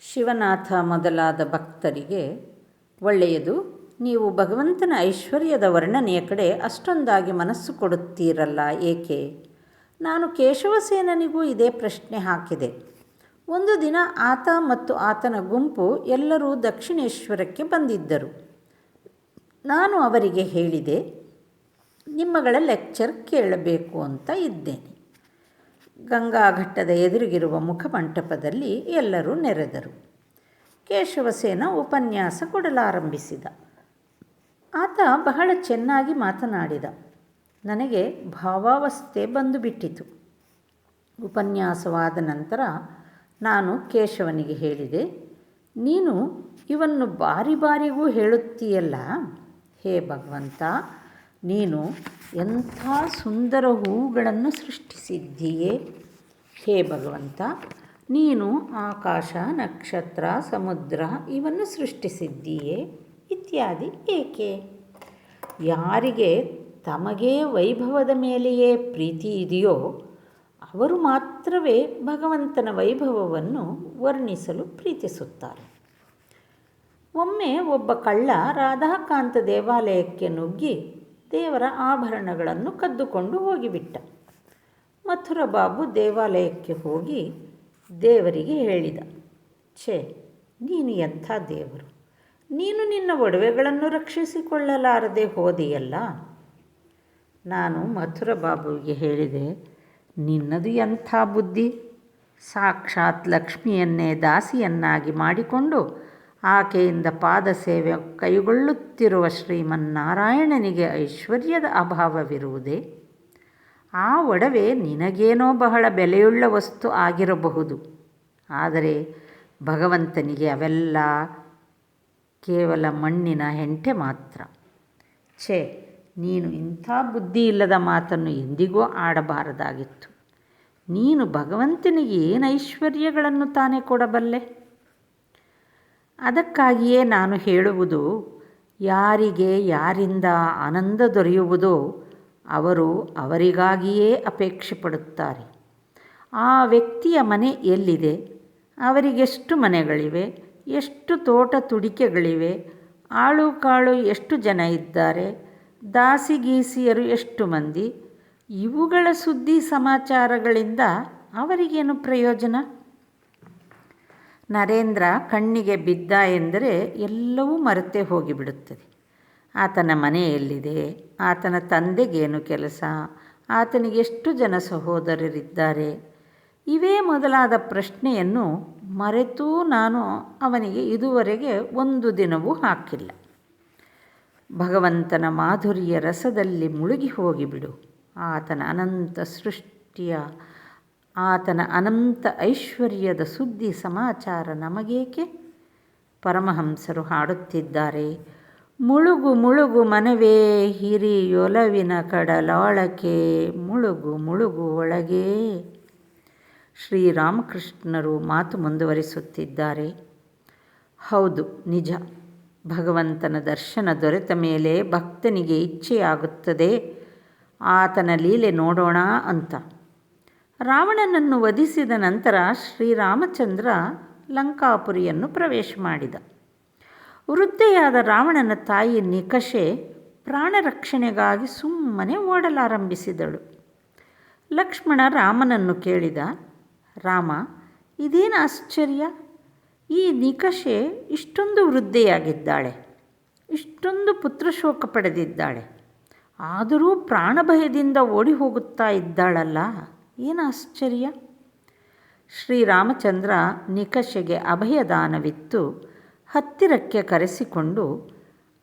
ಶಿವನಾಥ ಮೊದಲಾದ ಭಕ್ತರಿಗೆ ಒಳ್ಳೆಯದು, ನೀವು ಭಗವಂತನ ಐಶ್ವರ್ಯದ ವರ್ಣನೆಯ ಕಡೆ ಅಷ್ಟೊಂದಾಗಿ ಮನಸ್ಸು ಕೊಡುತ್ತೀರಲ್ಲ ಏಕೆ? ನಾನು ಕೇಶವಸೇನನಿಗೂ ಇದೇ ಪ್ರಶ್ನೆ ಹಾಕಿದೆ. ಒಂದು ದಿನ ಆತ ಮತ್ತು ಆತನ ಗುಂಪು ಎಲ್ಲರೂ ದಕ್ಷಿಣೇಶ್ವರಕ್ಕೆ ಬಂದಿದ್ದರು. ನಾನು ಅವರಿಗೆ ಹೇಳಿದೆ, ನಿಮ್ಮಗಳ ಲೆಕ್ಚರ್ ಕೇಳಬೇಕು ಅಂತ ಇದ್ದೇನೆ. ಗಂಗಾಘಟ್ಟದ ಎದುರಿಗಿರುವ ಮುಖಮಂಟಪದಲ್ಲಿ ಎಲ್ಲರೂ ನೆರೆದರು. ಕೇಶವಸೇನ ಉಪನ್ಯಾಸ ಕೊಡಲಾರಂಭಿಸಿದ. ಆತ ಬಹಳ ಚೆನ್ನಾಗಿ ಮಾತನಾಡಿದ. ನನಗೆ ಭಾವಾವಸ್ಥೆ ಬಂದುಬಿಟ್ಟಿತು. ಉಪನ್ಯಾಸವಾದ ನಂತರ ನಾನು ಕೇಶವನಿಗೆ ಹೇಳಿದೆ, ನೀನು ಇವನ್ನು ಬಾರಿ ಬಾರಿಗೂ ಹೇಳುತ್ತೀಯಲ್ಲ, ಹೇ ಭಗವಂತ, ನೀನು ಎಂಥ ಸುಂದರ ಹೂಗಳನ್ನು ಸೃಷ್ಟಿಸಿದ್ದೀಯೇ. ಹೇ ಭಗವಂತ, ನೀನು ಆಕಾಶ, ನಕ್ಷತ್ರ, ಸಮುದ್ರ ಇವನ್ನು ಸೃಷ್ಟಿಸಿದ್ದೀಯೇ ಇತ್ಯಾದಿ ಏಕೆ? ಯಾರಿಗೆ ತಮಗೆ ವೈಭವದ ಮೇಲೆಯೇ ಪ್ರೀತಿ ಇದೆಯೋ ಅವರು ಮಾತ್ರವೇ ಭಗವಂತನ ವೈಭವವನ್ನು ವರ್ಣಿಸಲು ಪ್ರೀತಿಸುತ್ತಾರೆ. ಒಮ್ಮೆ ಒಬ್ಬ ಕಳ್ಳ ರಾಧಾಕಾಂತ ದೇವಾಲಯಕ್ಕೆ ನುಗ್ಗಿ ದೇವರ ಆಭರಣಗಳನ್ನು ಕದ್ದುಕೊಂಡು ಹೋಗಿಬಿಟ್ಟ. ಮಥುರಬಾಬು ದೇವಾಲಯಕ್ಕೆ ಹೋಗಿ ದೇವರಿಗೆ ಹೇಳಿದ, ಛೇ, ನೀನು ಎಂಥ ದೇವರು, ನೀನು ನಿನ್ನ ಒಡವೆಗಳನ್ನು ರಕ್ಷಿಸಿಕೊಳ್ಳಲಾರದೆ ಹೋದೆಯಲ್ಲ. ನಾನು ಮಥುರಬಾಬುವಿಗೆ ಹೇಳಿದೆ, ನಿನ್ನದು ಎಂಥ ಬುದ್ಧಿ, ಸಾಕ್ಷಾತ್ ಲಕ್ಷ್ಮಿಯನ್ನೇ ದಾಸಿಯನ್ನಾಗಿ ಮಾಡಿಕೊಂಡು ಆಕೆಯಿಂದ ಪಾದ ಸೇವೆ ಕೈಗೊಳ್ಳುತ್ತಿರುವ ಶ್ರೀಮನ್ನಾರಾಯಣನಿಗೆ ಐಶ್ವರ್ಯದ ಅಭಾವವಿರುವುದೇ? ಆ ಒಡವೆ ನಿನಗೇನೋ ಬಹಳ ಬೆಲೆಯುಳ್ಳ ವಸ್ತು ಆಗಿರಬಹುದು, ಆದರೆ ಭಗವಂತನಿಗೆ ಅವೆಲ್ಲ ಕೇವಲ ಮಣ್ಣಿನ ಹೆಂಟೆ ಮಾತ್ರ. ಛೇ, ನೀನು ಇಂಥ ಬುದ್ಧಿ ಇಲ್ಲದ ಮಾತನ್ನು ಎಂದಿಗೂ ಆಡಬಾರದಾಗಿತ್ತು. ನೀನು ಭಗವಂತನಿಗೆ ಏನು ಐಶ್ವರ್ಯಗಳನ್ನು ತಾನೇ ಕೊಡಬಲ್ಲೆ? ಅದಕ್ಕಾಗಿಯೇ ನಾನು ಹೇಳುವುದು, ಯಾರಿಗೆ ಯಾರಿಂದ ಆನಂದ ದೊರೆಯುವುದೋ ಅವರು ಅವರಿಗಾಗಿಯೇ ಅಪೇಕ್ಷೆ ಪಡುತ್ತಾರೆ. ಆ ವ್ಯಕ್ತಿಯ ಮನೆ ಎಲ್ಲಿದೆ, ಅವರಿಗೆಷ್ಟು ಮನೆಗಳಿವೆ, ಎಷ್ಟು ತೋಟ ತುಡಿಕೆಗಳಿವೆ, ಆಳು ಕಾಳು ಎಷ್ಟು ಜನ ಇದ್ದಾರೆ, ದಾಸಿಗೀಸಿಯರು ಎಷ್ಟು ಮಂದಿ, ಇವುಗಳ ಸುದ್ದಿ ಸಮಾಚಾರಗಳಿಂದ ಅವರಿಗೇನು ಪ್ರಯೋಜನ? ನರೇಂದ್ರ ಕಣ್ಣಿಗೆ ಬಿದ್ದ ಎಂದರೆ ಎಲ್ಲವೂ ಮರೆತೇ ಹೋಗಿಬಿಡುತ್ತದೆ. ಆತನ ಮನೆ ಎಲ್ಲಿದೆ, ಆತನ ತಂದೆಗೇನು ಕೆಲಸ, ಆತನಿಗೆ ಎಷ್ಟು ಜನ ಸಹೋದರರಿದ್ದಾರೆ, ಇವೇ ಮೊದಲಾದ ಪ್ರಶ್ನೆಯನ್ನು ಮರೆತೂ ನಾನು ಅವನಿಗೆ ಇದುವರೆಗೆ ಒಂದು ದಿನವೂ ಹಾಕಿಲ್ಲ. ಭಗವಂತನ ಮಾಧುರ್ಯ ರಸದಲ್ಲಿ ಮುಳುಗಿ ಹೋಗಿಬಿಡು. ಆತನ ಅನಂತ ಸೃಷ್ಟಿಯ, ಆತನ ಅನಂತ ಐಶ್ವರ್ಯದ ಸುದ್ದಿ ಸಮಾಚಾರ ನಮಗೇಕೆ? ಪರಮಹಂಸರು ಹಾಡುತ್ತಿದ್ದಾರೆ, ಮುಳುಗು ಮುಳುಗು ಮನವೇ ಹಿರಿಯೊಲವಿನ ಕಡಲಾಳಕ್ಕೆ, ಮುಳುಗು ಮುಳುಗು ಒಳಗೆ. ಶ್ರೀರಾಮಕೃಷ್ಣರು ಮಾತು ಮುಂದುವರಿಸುತ್ತಿದ್ದಾರೆ. ಹೌದು, ನಿಜ. ಭಗವಂತನ ದರ್ಶನ ದೊರೆತ ಮೇಲೆ ಭಕ್ತನಿಗೆ ಇಚ್ಛೆಯಾಗುತ್ತದೆ ಆತನ ಲೀಲೆ ನೋಡೋಣ ಅಂತ. ರಾವಣನನ್ನು ವಧಿಸಿದ ನಂತರ ಶ್ರೀರಾಮಚಂದ್ರ ಲಂಕಾಪುರಿಯನ್ನು ಪ್ರವೇಶ ಮಾಡಿದ. ವೃದ್ಧೆಯಾದ ರಾವಣನ ತಾಯಿ ನಿಕಷೆ ಪ್ರಾಣ ರಕ್ಷಣೆಗಾಗಿ ಸುಮ್ಮನೆ ಓಡಲಾರಂಭಿಸಿದಳು. ಲಕ್ಷ್ಮಣ ರಾಮನನ್ನು ಕೇಳಿದ, ರಾಮ, ಇದೇನು ಆಶ್ಚರ್ಯ, ಈ ನಿಕಷೆ ಇಷ್ಟೊಂದು ವೃದ್ಧೆಯಾಗಿದ್ದಾಳೆ, ಇಷ್ಟೊಂದು ಪುತ್ರಶೋಕ ಪಡೆದಿದ್ದಾಳೆ, ಆದರೂ ಪ್ರಾಣಭಯದಿಂದ ಓಡಿ ಹೋಗುತ್ತಾ ಇದ್ದಾಳಲ್ಲ, ಏನು ಆಶ್ಚರ್ಯ? ಶ್ರೀರಾಮಚಂದ್ರ ನಿಕಷೆಗೆ ಅಭಯದಾನವಿತ್ತು ಹತ್ತಿರಕ್ಕೆ ಕರೆಸಿಕೊಂಡು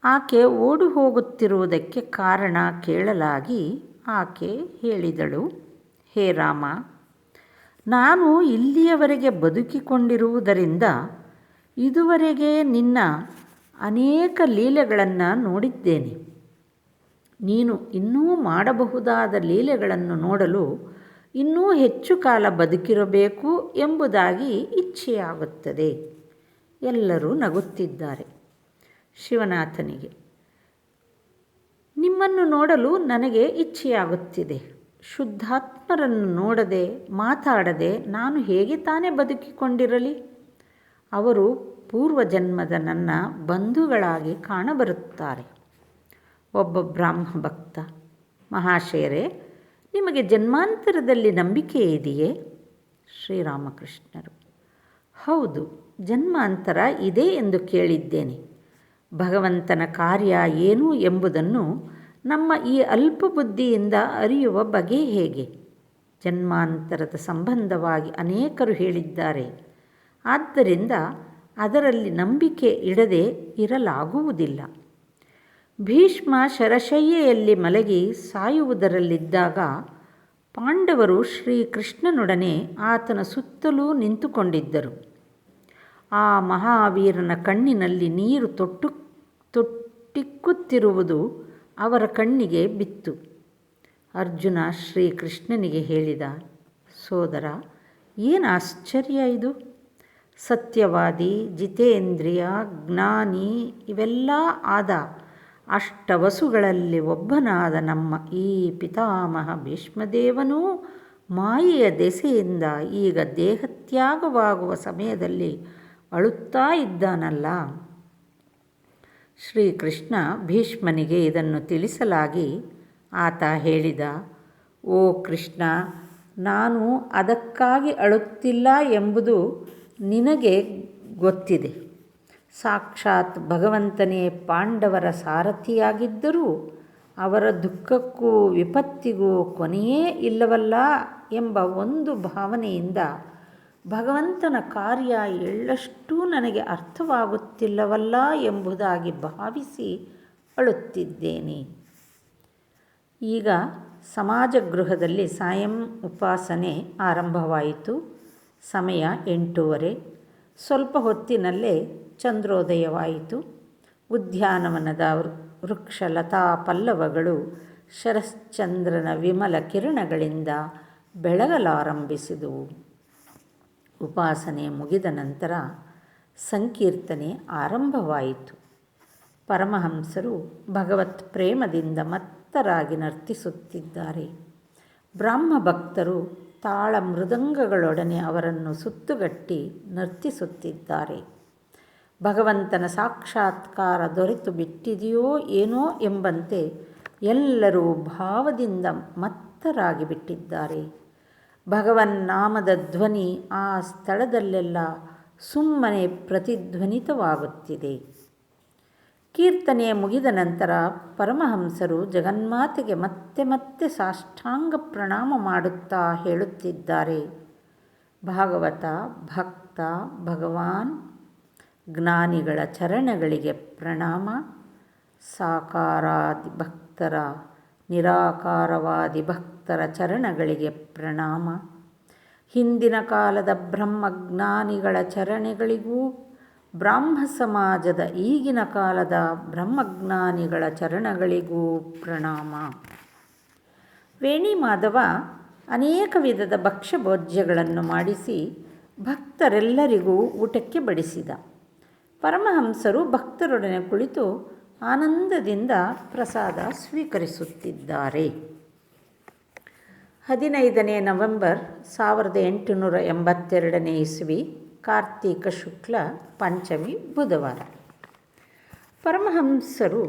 ಆಕೆ ಓಡಿ ಹೋಗುತ್ತಿರುವುದಕ್ಕೆ ಕಾರಣ ಕೇಳಲಾಗಿ ಆಕೆ ಹೇಳಿದಳು, ಹೇ ರಾಮ, ನಾನು ಇಲ್ಲಿಯವರೆಗೆ ಬದುಕಿಕೊಂಡಿರುವುದರಿಂದ ಇದುವರೆಗೆ ನಿನ್ನ ಅನೇಕ ಲೀಲೆಗಳನ್ನು ನೋಡಿದ್ದೇನೆ. ನೀನು ಇನ್ನೂ ಮಾಡಬಹುದಾದ ಲೀಲೆಗಳನ್ನು ನೋಡಲು ಇನ್ನೂ ಹೆಚ್ಚು ಕಾಲ ಬದುಕಿರಬೇಕು ಎಂಬುದಾಗಿ ಇಚ್ಛೆಯಾಗುತ್ತದೆ. ಎಲ್ಲರೂ ನಗುತ್ತಿದ್ದಾರೆ. ಶಿವನಾಥನಿಗೆ, ನಿಮ್ಮನ್ನು ನೋಡಲು ನನಗೆ ಇಚ್ಛೆಯಾಗುತ್ತಿದೆ. ಶುದ್ಧಾತ್ಮರನ್ನು ನೋಡದೆ ಮಾತಾಡದೆ ನಾನು ಹೇಗೆ ತಾನೇ ಬದುಕಿಕೊಂಡಿರಲಿ? ಅವರು ಪೂರ್ವಜನ್ಮದ ನನ್ನ ಬಂಧುಗಳಾಗಿ ಕಾಣಬರುತ್ತಾರೆ. ಒಬ್ಬ ಬ್ರಾಹ್ಮ ಭಕ್ತ: ಮಹಾಶಯರೇ, ನಿಮಗೆ ಜನ್ಮಾಂತರದಲ್ಲಿ ನಂಬಿಕೆ ಇದೆಯೇ? ಶ್ರೀರಾಮಕೃಷ್ಣರು: ಹೌದು, ಜನ್ಮಾಂತರ ಇದೆ ಎಂದು ಕೇಳಿದ್ದೇನೆ. ಭಗವಂತನ ಕಾರ್ಯ ಏನು ಎಂಬುದನ್ನು ನಮ್ಮ ಈ ಅಲ್ಪ ಬುದ್ಧಿಯಿಂದ ಅರಿಯುವ ಬಗೆ ಹೇಗೆ? ಜನ್ಮಾಂತರದ ಸಂಬಂಧವಾಗಿ ಅನೇಕರು ಹೇಳಿದ್ದಾರೆ. ಆದ್ದರಿಂದ ಅದರಲ್ಲಿ ನಂಬಿಕೆ ಇಡದೆ ಇರಲಾಗುವುದಿಲ್ಲ. ಭೀಷ್ಮ ಶರಶಯ್ಯೆಯಲ್ಲಿ ಮಲಗಿ ಸಾಯುವುದರಲ್ಲಿದ್ದಾಗ ಪಾಂಡವರು ಶ್ರೀಕೃಷ್ಣನೊಡನೆ ಆತನ ಸುತ್ತಲೂ ನಿಂತುಕೊಂಡಿದ್ದರು. ಆ ಮಹಾವೀರನ ಕಣ್ಣಿನಲ್ಲಿ ನೀರು ತೊಟ್ಟಿಕ್ಕುತ್ತಿರುವುದು ಅವರ ಕಣ್ಣಿಗೆ ಬಿತ್ತು. ಅರ್ಜುನ ಶ್ರೀಕೃಷ್ಣನಿಗೆ ಹೇಳಿದ: ಸೋದರ, ಏನು ಆಶ್ಚರ್ಯ ಇದು! ಸತ್ಯವಾದಿ, ಜಿತೇಂದ್ರಿಯ, ಜ್ಞಾನಿ ಇವೆಲ್ಲ ಆದ ಅಷ್ಟವಸುಗಳಲ್ಲಿ ಒಬ್ಬನಾದ ನಮ್ಮ ಈ ಪಿತಾಮಹ ಭೀಷ್ಮದೇವನೂ ಮಾಯೆಯ ದೆಸೆಯಿಂದ ಈಗ ದೇಹತ್ಯಾಗವಾಗುವ ಸಮಯದಲ್ಲಿ ಅಳುತ್ತಾ ಇದ್ದಾನಲ್ಲ. ಶ್ರೀಕೃಷ್ಣ ಭೀಷ್ಮನಿಗೆ ಇದನ್ನು ತಿಳಿಸಲಾಗಿ ಆತ ಹೇಳಿದ: ಓ ಕೃಷ್ಣ, ನಾನು ಅದಕ್ಕಾಗಿ ಅಳುತ್ತಿಲ್ಲ ಎಂಬುದು ನಿನಗೆ ಗೊತ್ತಿದೆ. ಸಾಕ್ಷಾತ್ ಭಗವಂತನೇ ಪಾಂಡವರ ಸಾರಥಿಯಾಗಿದ್ದರೂ ಅವರ ದುಃಖಕ್ಕೂ ವಿಪತ್ತಿಗೂ ಕೊನೆಯೇ ಇಲ್ಲವಲ್ಲ ಎಂಬ ಒಂದು ಭಾವನೆಯಿಂದ ಭಗವಂತನ ಕಾರ್ಯ ಎಳ್ಳಷ್ಟೂ ನನಗೆ ಅರ್ಥವಾಗುತ್ತಿಲ್ಲವಲ್ಲ ಎಂಬುದಾಗಿ ಭಾವಿಸಿ ಅಳುತ್ತಿದ್ದೇನೆ. ಈಗ ಸಮಾಜಗೃಹದಲ್ಲಿ ಸಾಯಂ ಉಪಾಸನೆ ಆರಂಭವಾಯಿತು. ಸಮಯ 8:30. ಸ್ವಲ್ಪ ಹೊತ್ತಿನಲ್ಲೇ ಚಂದ್ರೋದಯವಾಯಿತು. ಉದ್ಯಾನವನದ ವೃಕ್ಷ ಲತಾ ಪಲ್ಲವಗಳು ಶರಶ್ಚಂದ್ರನ ವಿಮಲ ಕಿರಣಗಳಿಂದ ಬೆಳಗಲಾರಂಭಿಸಿದವು. ಉಪಾಸನೆ ಮುಗಿದ ನಂತರ ಸಂಕೀರ್ತನೆ ಆರಂಭವಾಯಿತು. ಪರಮಹಂಸರು ಭಗವತ್ ಪ್ರೇಮದಿಂದ ಮತ್ತರಾಗಿ ನರ್ತಿಸುತ್ತಿದ್ದಾರೆ. ಬ್ರಾಹ್ಮ ಭಕ್ತರು ತಾಳ ಮೃದಂಗಗಳೊಡನೆ ಅವರನ್ನು ಸುತ್ತುಗಟ್ಟಿ ನರ್ತಿಸುತ್ತಿದ್ದಾರೆ. ಭಗವಂತನ ಸಾಕ್ಷಾತ್ಕಾರ ದೊರೆತು ಬಿಟ್ಟಿದೆಯೋ ಏನೋ ಎಂಬಂತೆ ಎಲ್ಲರೂ ಭಾವದಿಂದ ಮತ್ತರಾಗಿ ಬಿಟ್ಟಿದ್ದಾರೆ. ಭಗವನ್ನಾಮದ ಧ್ವನಿ ಆ ಸ್ಥಳದಲ್ಲೆಲ್ಲ ಸುಮ್ಮನೆ ಪ್ರತಿಧ್ವನಿತವಾಗುತ್ತಿದೆ. ಕೀರ್ತನೆ ಮುಗಿದ ನಂತರ ಪರಮಹಂಸರು ಜಗನ್ಮಾತೆಗೆ ಮತ್ತೆ ಮತ್ತೆ ಸಾಷ್ಟಾಂಗ ಪ್ರಣಾಮ ಮಾಡುತ್ತಾ ಹೇಳುತ್ತಿದ್ದಾರೆ: ಭಾಗವತ, ಭಕ್ತ, ಭಗವಾನ್, ಜ್ಞಾನಿಗಳ ಚರಣಗಳಿಗೆ ಪ್ರಣಾಮ. ಸಾಕಾರಾದಿ ಭಕ್ತರ, ನಿರಾಕಾರವಾದಿ ಭಕ್ತರ ಚರಣಗಳಿಗೆ ಪ್ರಣಾಮ. ಹಿಂದಿನ ಕಾಲದ ಬ್ರಹ್ಮಜ್ಞಾನಿಗಳ ಚರಣಗಳಿಗೂ ಬ್ರಾಹ್ಮ ಸಮಾಜದ ಈಗಿನ ಕಾಲದ ಬ್ರಹ್ಮಜ್ಞಾನಿಗಳ ಚರಣಗಳಿಗೂ ಪ್ರಣಾಮ. ವೇಣಿ ಮಾಧವ ಅನೇಕ ವಿಧದ ಭಕ್ಷ್ಯಭೋಜ್ಯಗಳನ್ನು ಮಾಡಿಸಿ ಭಕ್ತರೆಲ್ಲರಿಗೂ ಊಟಕ್ಕೆ ಬಡಿಸಿದ. ಪರಮಹಂಸರು ಭಕ್ತರೊಡನೆ ಕುಳಿತು ಆನಂದದಿಂದ ಪ್ರಸಾದ ಸ್ವೀಕರಿಸುತ್ತಿದ್ದಾರೆ. 15 ನವೆಂಬರ್ 1882 ಇಸ್ವಿ, ಕಾರ್ತೀಕ ಶುಕ್ಲ ಪಂಚಮಿ, ಬುಧವಾರ. ಪರಮಹಂಸರು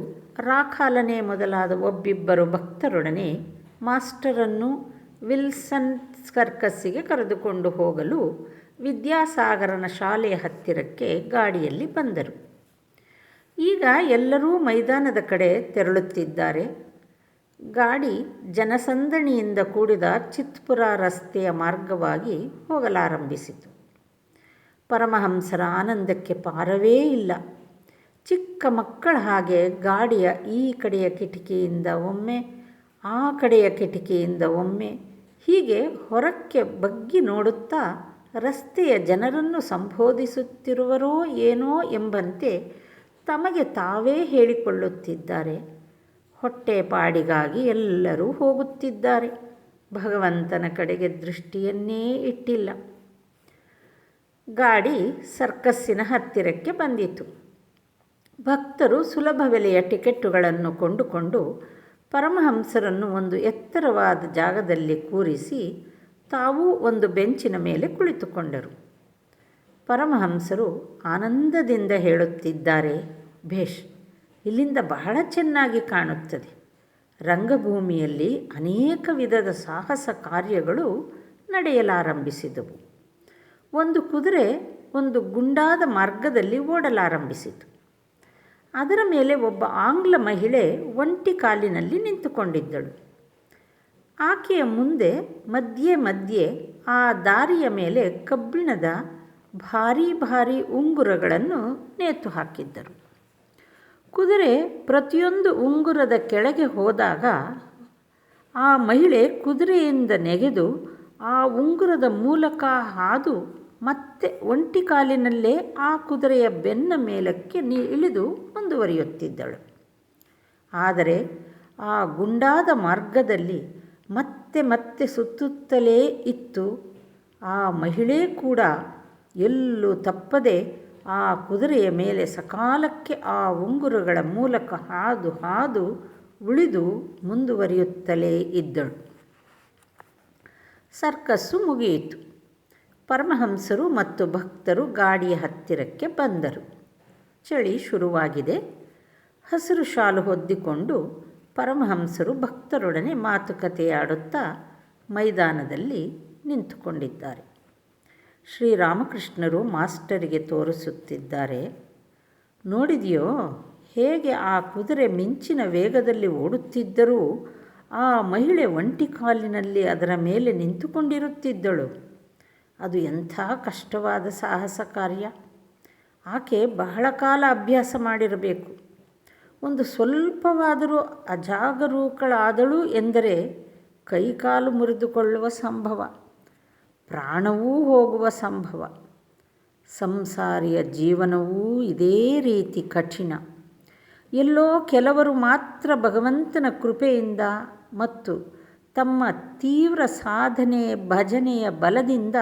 ರಾಖಾಲನೆ ಮೊದಲಾದ ಒಬ್ಬಿಬ್ಬರು ಭಕ್ತರೊಡನೆ ಮಾಸ್ಟರನ್ನು ವಿಲ್ಸನ್ ಸರ್ಕಸ್ಸಿಗೆ ಕರೆದುಕೊಂಡು ಹೋಗಲು ವಿದ್ಯಾಸಾಗರನ ಶಾಲೆಯ ಹತ್ತಿರಕ್ಕೆ ಗಾಡಿಯಲ್ಲಿ ಬಂದರು. ಈಗ ಎಲ್ಲರೂ ಮೈದಾನದ ಕಡೆ ತೆರಳುತ್ತಿದ್ದಾರೆ. ಗಾಡಿ ಜನಸಂದಣಿಯಿಂದ ಕೂಡಿದ ಚಿತ್ಪುರ ರಸ್ತೆಯ ಮಾರ್ಗವಾಗಿ ಹೋಗಲಾರಂಭಿಸಿತು. ಪರಮಹಂಸರ ಆನಂದಕ್ಕೆ ಪಾರವೇ ಇಲ್ಲ. ಚಿಕ್ಕ ಮಕ್ಕಳ ಹಾಗೆ ಗಾಡಿಯ ಈ ಕಡೆಯ ಕಿಟಕಿಯಿಂದ ಒಮ್ಮೆ, ಆ ಕಡೆಯ ಕಿಟಕಿಯಿಂದ ಒಮ್ಮೆ, ಹೀಗೆ ಹೊರಕ್ಕೆ ಬಗ್ಗಿ ನೋಡುತ್ತಾ ರಸ್ತೆಯ ಜನರನ್ನು ಸಂಬೋಧಿಸುತ್ತಿರುವರೋ ಏನೋ ಎಂಬಂತೆ ತಮಗೆ ತಾವೇ ಹೇಳಿಕೊಳ್ಳುತ್ತಿದ್ದಾರೆ. ಹೊಟ್ಟೆಪಾಡಿಗಾಗಿ ಎಲ್ಲರೂ ಹೋಗುತ್ತಿದ್ದಾರೆ. ಭಗವಂತನ ಕಡೆಗೆ ದೃಷ್ಟಿಯನ್ನೇ ಇಟ್ಟಿಲ್ಲ. ಗಾಡಿ ಸರ್ಕಸ್ಸಿನ ಹತ್ತಿರಕ್ಕೆ ಬಂದಿತು. ಭಕ್ತರು ಸುಲಭ ಬೆಲೆಯ ಟಿಕೆಟ್ಟುಗಳನ್ನು ಕೊಂಡುಕೊಂಡು ಪರಮಹಂಸರನ್ನು ಒಂದು ಎತ್ತರವಾದ ಜಾಗದಲ್ಲಿ ಕೂರಿಸಿ ತಾವೂ ಒಂದು ಬೆಂಚಿನ ಮೇಲೆ ಕುಳಿತುಕೊಂಡರು. ಪರಮಹಂಸರು ಆನಂದದಿಂದ ಹೇಳುತ್ತಿದ್ದಾರೆ, ಭೇಷ್, ಇಲ್ಲಿಂದ ಬಹಳ ಚೆನ್ನಾಗಿ ಕಾಣುತ್ತದೆ. ರಂಗಭೂಮಿಯಲ್ಲಿ ಅನೇಕ ವಿಧದ ಸಾಹಸ ಕಾರ್ಯಗಳು ನಡೆಯಲಾರಂಭಿಸಿದವು. ಒಂದು ಕುದುರೆ ಒಂದು ಗುಂಡಾದ ಮಾರ್ಗದಲ್ಲಿ ಓಡಲಾರಂಭಿಸಿತು. ಅದರ ಮೇಲೆ ಒಬ್ಬ ಆಂಗ್ಲ ಮಹಿಳೆ ಒಂಟಿ ಕಾಲಿನಲ್ಲಿ ನಿಂತುಕೊಂಡಿದ್ದಳು. ಆಕೆಯ ಮುಂದೆ ಮಧ್ಯೆ ಮಧ್ಯೆ ಆ ದಾರಿಯ ಮೇಲೆ ಕಬ್ಬಿಣದ ಭಾರೀ ಭಾರೀ ಉಂಗುರಗಳನ್ನು ನೇತು ಹಾಕಿದ್ದರು. ಕುದುರೆ ಪ್ರತಿಯೊಂದು ಉಂಗುರದ ಕೆಳಗೆ ಹೋದಾಗ ಆ ಮಹಿಳೆ ಕುದುರೆಯಿಂದ ನೆಗೆದು ಆ ಉಂಗುರದ ಮೂಲಕ ಹಾದು ಮತ್ತೆ ಒಂಟಿ ಕಾಲಿನಲ್ಲೇ ಆ ಕುದುರೆಯ ಬೆನ್ನ ಮೇಲಕ್ಕೆ ಇಳಿದು ಮುಂದುವರಿಯುತ್ತಿದ್ದಳು. ಆದರೆ ಆ ಗುಂಡಾದ ಮಾರ್ಗದಲ್ಲಿ ಮತ್ತೆ ಮತ್ತೆ ಸುತ್ತುತ್ತಲೇ ಇತ್ತು. ಆ ಮಹಿಳೆ ಕೂಡ ಎಲ್ಲೂ ತಪ್ಪದೆ ಆ ಕುದುರೆಯ ಮೇಲೆ ಸಕಾಲಕ್ಕೆ ಆ ಉಂಗುರಗಳ ಮೂಲಕ ಹಾದು ಹಾದು ಉಳಿದು ಮುಂದುವರಿಯುತ್ತಲೇ ಇದ್ದಳು. ಸರ್ಕಸ್ಸು ಮುಗಿಯಿತು. ಪರಮಹಂಸರು ಮತ್ತು ಭಕ್ತರು ಗಾಡಿಯ ಹತ್ತಿರಕ್ಕೆ ಬಂದರು. ಚಳಿ ಶುರುವಾಗಿದೆ. ಹಸಿರು ಶಾಲು ಹೊದ್ದಿಕೊಂಡು ಪರಮಹಂಸರು ಭಕ್ತರೊಡನೆ ಮಾತುಕತೆಯಾಡುತ್ತಾ ಮೈದಾನದಲ್ಲಿ ನಿಂತುಕೊಂಡಿದ್ದಾರೆ. ಶ್ರೀರಾಮಕೃಷ್ಣರು ಮಾಸ್ಟರಿಗೆ ತೋರಿಸುತ್ತಿದ್ದಾರೆ. ನೋಡಿದೆಯೋ ಹೇಗೆ ಆ ಕುದುರೆ ಮಿಂಚಿನ ವೇಗದಲ್ಲಿ ಓಡುತ್ತಿದ್ದರೂ ಆ ಮಹಿಳೆ ಒಂಟಿ ಕಾಲಿನಲ್ಲಿ ಅದರ ಮೇಲೆ ನಿಂತುಕೊಂಡಿರುತ್ತಿದ್ದಳು. ಅದು ಎಂಥ ಕಷ್ಟವಾದ ಸಾಹಸ ಕಾರ್ಯ. ಆಕೆ ಬಹಳ ಕಾಲ ಅಭ್ಯಾಸ ಮಾಡಿರಬೇಕು. ಒಂದು ಸ್ವಲ್ಪವಾದರೂ ಅಜಾಗರೂಕಳಾದಳು ಎಂದರೆ ಕೈಕಾಲು ಮುರಿದುಕೊಳ್ಳುವ ಸಂಭವ, ಪ್ರಾಣವೂ ಹೋಗುವ ಸಂಭವ. ಸಂಸಾರಿಯ ಜೀವನವೂ ಇದೇ ರೀತಿ ಕಠಿಣ. ಎಲ್ಲೋ ಕೆಲವರು ಮಾತ್ರ ಭಗವಂತನ ಕೃಪೆಯಿಂದ ಮತ್ತು ತಮ್ಮ ತೀವ್ರ ಸಾಧನೆ ಭಜನೆಯ ಬಲದಿಂದ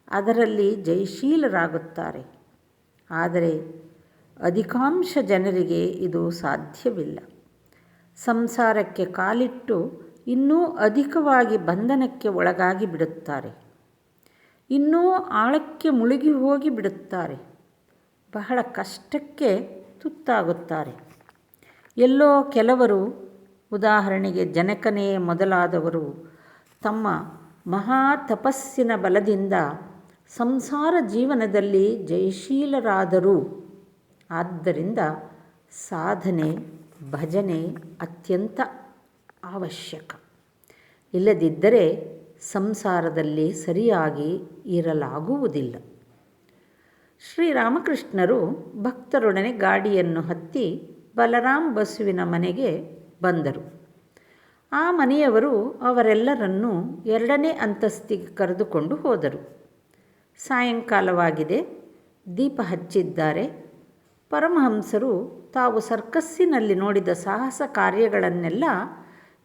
ಅದರಲ್ಲಿ ಜಯಶೀಲರಾಗುತ್ತಾರೆ. ಆದರೆ ಅಧಿಕಾಂಶ ಜನರಿಗೆ ಇದು ಸಾಧ್ಯವಿಲ್ಲ. ಸಂಸಾರಕ್ಕೆ ಕಾಲಿಟ್ಟು ಇನ್ನೂ ಅಧಿಕವಾಗಿ ಬಂಧನಕ್ಕೆ ಒಳಗಾಗಿ ಬಿಡುತ್ತಾರೆ. ಇನ್ನೂ ಆಳಕ್ಕೆ ಮುಳುಗಿ ಹೋಗಿ ಬಿಡುತ್ತಾರೆ. ಬಹಳ ಕಷ್ಟಕ್ಕೆ ತುತ್ತಾಗುತ್ತಾರೆ. ಎಲ್ಲೋ ಕೆಲವರು, ಉದಾಹರಣೆಗೆ ಜನಕನೇ ಮೊದಲಾದವರು, ತಮ್ಮ ಮಹಾ ತಪಸ್ಸಿನ ಬಲದಿಂದ ಸಂಸಾರ ಜೀವನದಲ್ಲಿ ಜಯಶೀಲರಾದರು. ಆದ್ದರಿಂದ ಸಾಧನೆ ಭಜನೆ ಅತ್ಯಂತ ಅವಶ್ಯಕ. ಇಲ್ಲದಿದ್ದರೆ ಸಂಸಾರದಲ್ಲಿ ಸರಿಯಾಗಿ ಇರಲಾಗುವುದಿಲ್ಲ. ಶ್ರೀರಾಮಕೃಷ್ಣರು ಭಕ್ತರೊಡನೆ ಗಾಡಿಯನ್ನು ಹತ್ತಿ ಬಲರಾಮ್ ಬಸುವಿನ ಮನೆಗೆ ಬಂದರು. ಆ ಮನೆಯವರು ಅವರೆಲ್ಲರನ್ನೂ 2ನೇ ಅಂತಸ್ತಿಗೆ ಕರೆದುಕೊಂಡು ಹೋದರು. ಸಾಯಂಕಾಲವಾಗಿದೆ. ದೀಪ ಹಚ್ಚಿದ್ದಾರೆ. ಪರಮಹಂಸರು ತಾವು ಸರ್ಕಸ್ಸಿನಲ್ಲಿ ನೋಡಿದ ಸಾಹಸ ಕಾರ್ಯಗಳನ್ನೆಲ್ಲ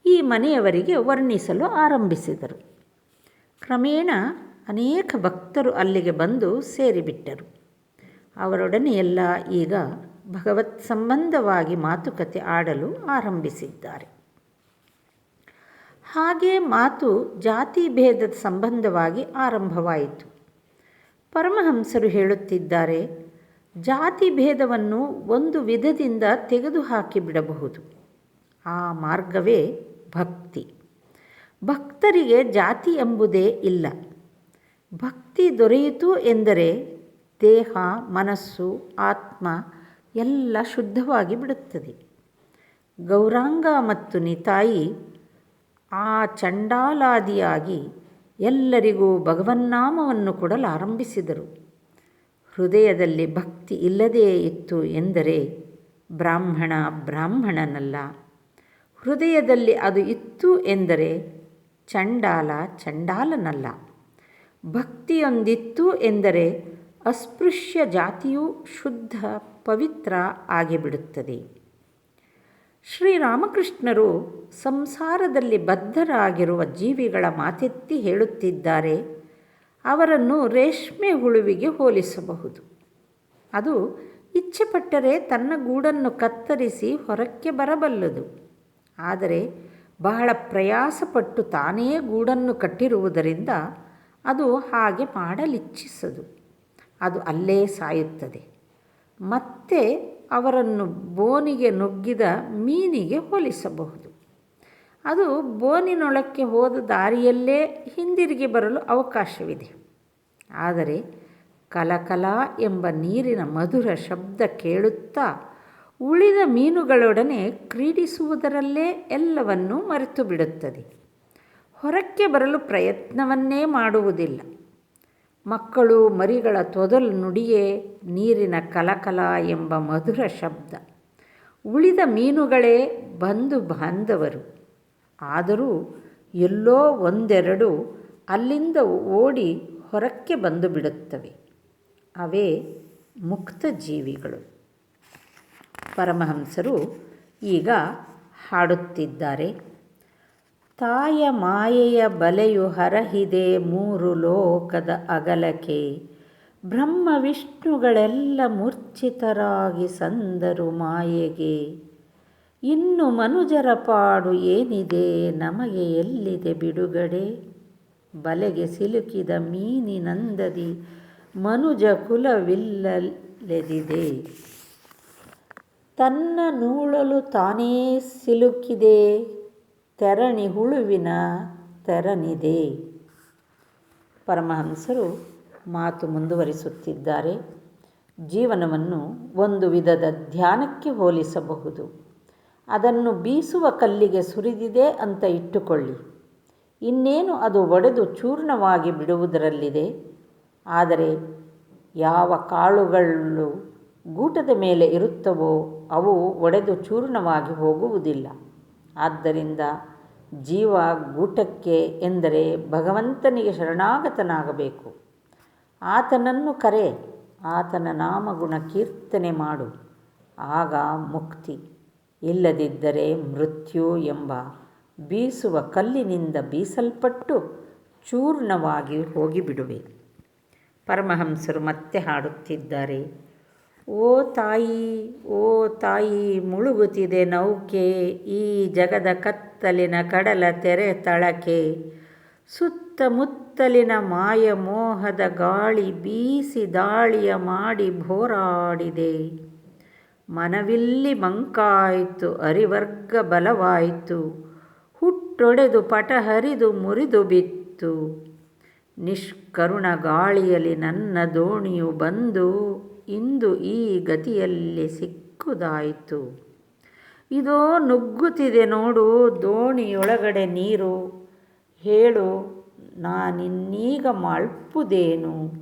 ಈ ಮನೆಯವರಿಗೆ ವರ್ಣಿಸಲು ಆರಂಭಿಸಿದರು. ಕ್ರಮೇಣ ಅನೇಕ ಭಕ್ತರು ಅಲ್ಲಿಗೆ ಬಂದು ಸೇರಿಬಿಟ್ಟರು. ಅವರೊಡನೆ ಎಲ್ಲ ಈಗ ಭಗವತ್ ಸಂಬಂಧವಾಗಿ ಮಾತುಕತೆ ಆಡಲು ಆರಂಭಿಸಿದ್ದಾರೆ. ಹಾಗೆ ಮಾತು ಜಾತಿ ಭೇದದ ಸಂಬಂಧವಾಗಿ ಆರಂಭವಾಯಿತು. ಪರಮಹಂಸರು ಹೇಳುತ್ತಿದ್ದಾರೆ, ಜಾತಿ ಭೇದವನ್ನು ಒಂದು ವಿಧದಿಂದ ತೆಗೆದುಹಾಕಿಬಿಡಬಹುದು. ಆ ಮಾರ್ಗವೇ ಭಕ್ತಿ. ಭಕ್ತರಿಗೆ ಜಾತಿ ಎಂಬುದೇ ಇಲ್ಲ. ಭಕ್ತಿ ದೊರೆಯಿತು ಎಂದರೆ ದೇಹ ಮನಸ್ಸು ಆತ್ಮ ಎಲ್ಲ ಶುದ್ಧವಾಗಿ ಬಿಡುತ್ತದೆ. ಗೌರಾಂಗ ಮತ್ತು ನಿತಾಯಿ ಆ ಚಂಡಾಲಾದಿಯಾಗಿ ಎಲ್ಲರಿಗೂ ಭಗವನ್ನಾಮವನ್ನು ಕೊಡಲಾರಂಭಿಸಿದರು. ಹೃದಯದಲ್ಲಿ ಭಕ್ತಿ ಇಲ್ಲದೇ ಇತ್ತು ಎಂದರೆ ಬ್ರಾಹ್ಮಣನಲ್ಲ. ಹೃದಯದಲ್ಲಿ ಅದು ಇತ್ತು ಎಂದರೆ ಚಂಡಾಲನಲ್ಲ. ಭಕ್ತಿಯೊಂದಿತ್ತು ಎಂದರೆ ಅಸ್ಪೃಶ್ಯ ಜಾತಿಯು ಶುದ್ಧ ಪವಿತ್ರ ಆಗಿಬಿಡುತ್ತದೆ. ಶ್ರೀರಾಮಕೃಷ್ಣರು ಸಂಸಾರದಲ್ಲಿ ಬದ್ಧರಾಗಿರುವ ಜೀವಿಗಳ ಮಾತೆತ್ತಿ ಹೇಳುತ್ತಿದ್ದಾರೆ. ಅವರನ್ನು ರೇಷ್ಮೆ ಹುಳುವಿಗೆ ಹೋಲಿಸಬಹುದು. ಅದು ಇಚ್ಛೆಪಟ್ಟರೆ ತನ್ನ ಗೂಡನ್ನು ಕತ್ತರಿಸಿ ಹೊರಕ್ಕೆ ಬರಬಲ್ಲದು. ಆದರೆ ಬಹಳ ಪ್ರಯಾಸಪಟ್ಟು ತಾನೇ ಗೂಡನ್ನು ಕಟ್ಟಿರುವುದರಿಂದ ಅದು ಹಾಗೆ ಮಾಡಲಿಚ್ಛಿಸದು. ಅದು ಅಲ್ಲೇ ಸಾಯುತ್ತದೆ. ಮತ್ತೆ ಅವರನ್ನು ಬೋನಿಗೆ ನುಗ್ಗಿದ ಮೀನಿಗೆ ಹೋಲಿಸಬಹುದು. ಅದು ಬೋನಿನೊಳಕ್ಕೆ ಹೋದ ದಾರಿಯಲ್ಲೇ ಹಿಂದಿರುಗಿ ಬರಲು ಅವಕಾಶವಿದೆ. ಆದರೆ ಕಲಕಲ ಎಂಬ ನೀರಿನ ಮಧುರ ಶಬ್ದ ಕೇಳುತ್ತಾ ಉಳಿದ ಮೀನುಗಳೊಡನೆ ಕ್ರೀಡಿಸುವುದರಲ್ಲೇ ಎಲ್ಲವನ್ನೂ ಮರೆತು ಬಿಡುತ್ತದೆ. ಹೊರಕ್ಕೆ ಬರಲು ಪ್ರಯತ್ನವನ್ನೇ ಮಾಡುವುದಿಲ್ಲ. ಮಕ್ಕಳು ಮರಿಗಳ ತೊದಲು ನುಡಿಯೇ ನೀರಿನ ಕಲಕಲ ಎಂಬ ಮಧುರ ಶಬ್ದ. ಉಳಿದ ಮೀನುಗಳೇ ಬಂಧು ಬಾಂಧವರು. ಆದರೂ ಎಲ್ಲೋ ಒಂದೆರಡು ಅಲ್ಲಿಂದ ಓಡಿ ಹೊರಕ್ಕೆ ಬಂದು ಬಿಡುತ್ತವೆ. ಅವೇ ಮುಕ್ತ ಜೀವಿಗಳು. ಪರಮಹಂಸರು ಈಗ ಹಾಡುತ್ತಿದ್ದಾರೆ. ತಾಯ ಮಾಯೆಯ ಬಲೆಯು ಹರಹಿದೆ ಮೂರು ಲೋಕದ ಅಗಲಕ್ಕೆ, ಬ್ರಹ್ಮ ವಿಷ್ಣುಗಳೆಲ್ಲ ಮೂರ್ಛಿತರಾಗಿ ಸಂದರು ಮಾಯೆಗೆ. ಇನ್ನು ಮನುಜರ ಪಾಡು ಏನಿದೆ, ನಮಗೆ ಎಲ್ಲಿದೆ ಬಿಡುಗಡೆ, ಬಲೆಗೆ ಸಿಲುಕಿದ ಮೀನಿನಂದದಿ ಮನುಜ ಕುಲವಿಲ್ಲಲೆದಿದೆ. ತನ್ನ ನೂಳಲು ತಾನೇ ಸಿಲುಕಿದೆ, ತೆರಣಿ ಹುಳುವಿನ ತೆರನಿದೆ. ಪರಮಹಂಸರು ಮಾತು ಮುಂದುವರಿಸುತ್ತಿದ್ದಾರೆ. ಜೀವನವನ್ನು ಒಂದು ವಿಧದ ಧ್ಯಾನಕ್ಕೆ ಹೋಲಿಸಬಹುದು. ಅದನ್ನು ಬೀಸುವ ಕಲ್ಲಿಗೆ ಸುರಿದಿದೆ ಅಂತ ಇಟ್ಟುಕೊಳ್ಳಿ. ಇನ್ನೇನು ಅದು ಒಡೆದು ಚೂರ್ಣವಾಗಿ ಬಿಡುವುದರಲ್ಲಿದೆ. ಆದರೆ ಯಾವ ಕಾಳುಗಳು ಗೂಟದ ಮೇಲೆ ಇರುತ್ತವೋ ಅವು ಒಡೆದು ಚೂರ್ಣವಾಗಿ ಹೋಗುವುದಿಲ್ಲ. ಆದ್ದರಿಂದ ಜೀವ ಗೂಟಕ್ಕೆ ಎಂದರೆ ಭಗವಂತನಿಗೆ ಶರಣಾಗತನಾಗಬೇಕು. ಆತನನ್ನು ಕರೆ, ಆತನ ನಾಮಗುಣ ಕೀರ್ತನೆ ಮಾಡು. ಆಗ ಮುಕ್ತಿ. ಇಲ್ಲದಿದ್ದರೆ ಮೃತ್ಯು ಎಂಬ ಬೀಸುವ ಕಲ್ಲಿನಿಂದ ಬೀಸಲ್ಪಟ್ಟು ಚೂರ್ಣವಾಗಿ ಹೋಗಿಬಿಡುವೆ. ಪರಮಹಂಸರು ಮತ್ತೆ ಹಾಡುತ್ತಿದ್ದಾರೆ. ಓ ತಾಯಿ, ಓ ತಾಯಿ, ಮುಳುಗುತ್ತಿದೆ ನೌಕೆ ಈ ಜಗದ ಕತ್ತಲಿನ ಕಡಲ ತೆರೆ ತಳಕೆ. ಸುತ್ತಮುತ್ತಲಿನ ಮಾಯ ಮೋಹದ ಗಾಳಿ ಬೀಸಿ ದಾಳಿಯ ಮಾಡಿ ಹೋರಾಡಿದೆ. ಮನವಿಲ್ಲಿ ಮಂಕಾಯಿತು, ಅರಿವರ್ಗ ಬಲವಾಯಿತು, ಹುಟ್ಟೊಡೆದು ಪಟ ಹರಿದು ಮುರಿದು ಬಿತ್ತು. ನಿಷ್ಕರುಣ ಗಾಳಿಯಲ್ಲಿ ನನ್ನ ದೋಣಿಯು ಬಂದು ಇಂದು ಈ ಗತಿಯಲ್ಲಿ ಸಿಕ್ಕುದಾಯಿತು. ಇದೋ ನುಗ್ಗುತ್ತಿದೆ ನೋಡು ದೋಣಿಯೊಳಗಡೆ ನೀರು, ಹೇಳು ನಾನಿನ್ನೀಗ ಮಾಡ್ಪುದೇನು.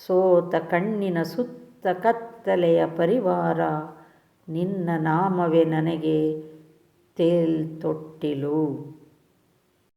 ಸೋತ ಕಣ್ಣಿನ ಸುತ್ತ ಕತ್ತಲೆಯ ಪರಿವಾರ, ನಿನ್ನ ನಾಮವೇ ನನಗೆ ತೇಲ್ತೊಟ್ಟಿಲು.